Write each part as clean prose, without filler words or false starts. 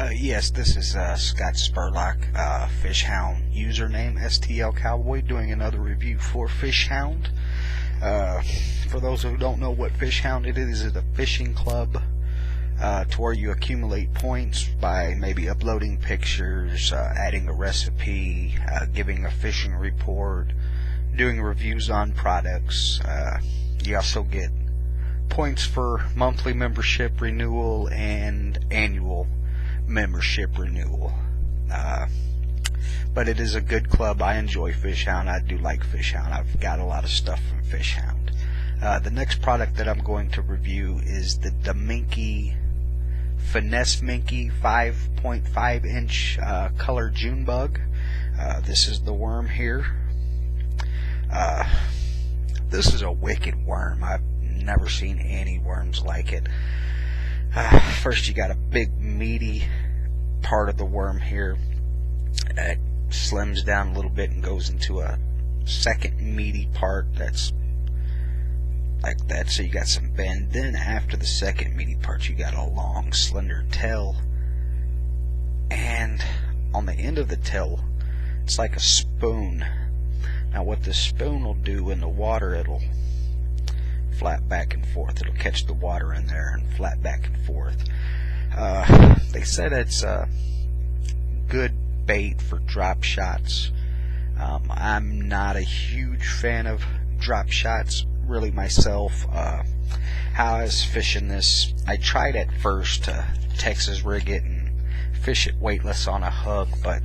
Yes, this is Scott Spurlock, fishhound username STL Cowboy, doing another review for fishhound. For those who don't know what fishhound it is a fishing club to where you accumulate points by maybe uploading pictures, adding a recipe, giving a fishing report, doing reviews on products. You also get points for monthly membership renewal and annual membership renewal. But it is a good club. I enjoy fishhound. I do like fishhound. I've got a lot of stuff from fishhound. The next product that I'm going to review is the daminki finesse minky 5.5 inch color June bug. This is the worm here. This is a wicked worm. I've never seen any worms like it. First, you got a big meaty part of the worm here. It slims down a little bit and goes into a second meaty part that's like that, so you got some bend. Then after the second meaty part, you got a long slender tail, and on the end of the tail it's like a spoon. Now what this spoon will do in the water, it'll flap back and forth. It'll catch the water in there and flap back and forth. They said it's a good bait for drop shots. I'm not a huge fan of drop shots really myself. How I was fishing this, I tried at first to Texas rig it and fish it weightless on a hug, but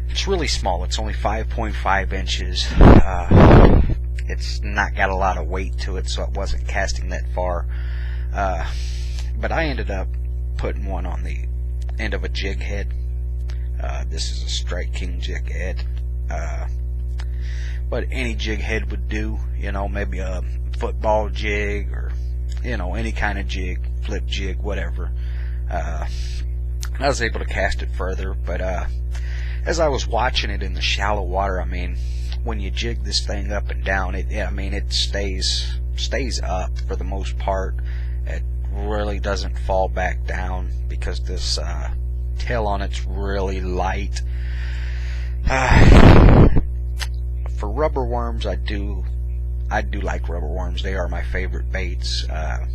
it's really small. It's only 5.5 inches. It's not got a lot of weight to it, so it wasn't casting that far. But I ended up putting one on the end of a jig head. This is a Strike King jig head. But any jig head would do, you know, maybe a football jig or, you know, any kind of jig, flip jig, whatever. I was able to cast it further, but as I was watching it in the shallow water, I mean, when you jig this thing up and down, it stays up for the most part. It really doesn't fall back down because this tail on it's really light. For rubber worms, I do like rubber worms. They are my favorite baits. I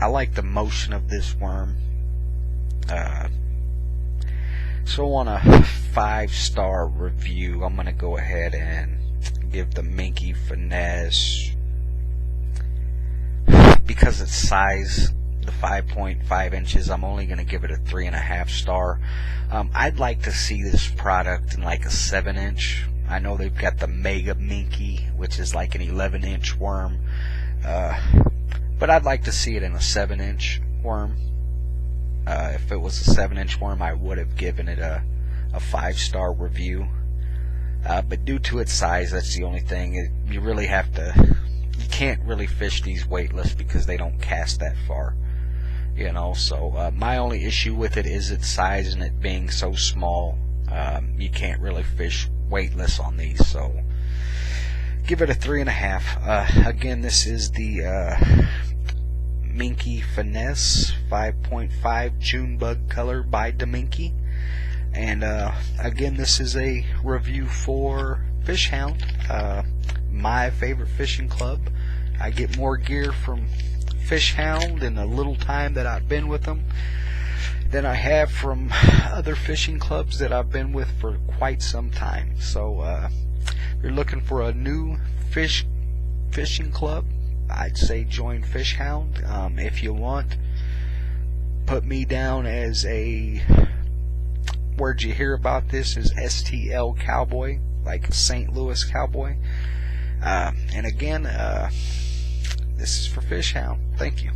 like the motion of this worm. So on a 5-star review, I'm going to go ahead and give the daminki finesse, because its size, the 5.5 inches, I'm only going to give it a 3.5 star. I'd like to see this product in like a 7-inch. I know they've got the mega minky, which is like an 11-inch worm, but I'd like to see it in a 7-inch worm. If it was a 7-inch worm, I would have given it a 5-star review. But due to its size, that's the only thing. You really have to. You can't really fish these weightless because they don't cast that far. You know. So my only issue with it is its size and it being so small. You can't really fish weightless on these. So give it a 3.5. Again, this is the daminki finesse 5.5 June bug color by daminki, and again, this is a review for fishhound, my favorite fishing club. I get more gear from fishhound in the little time that I've been with them than I have from other fishing clubs that I've been with for quite some time. So if you're looking for a new fishing club, I'd say join fishhound. If you want, put me down as a, where'd you hear about this, as STL Cowboy, like St. Louis Cowboy. And again, this is for fishhound. Thank you.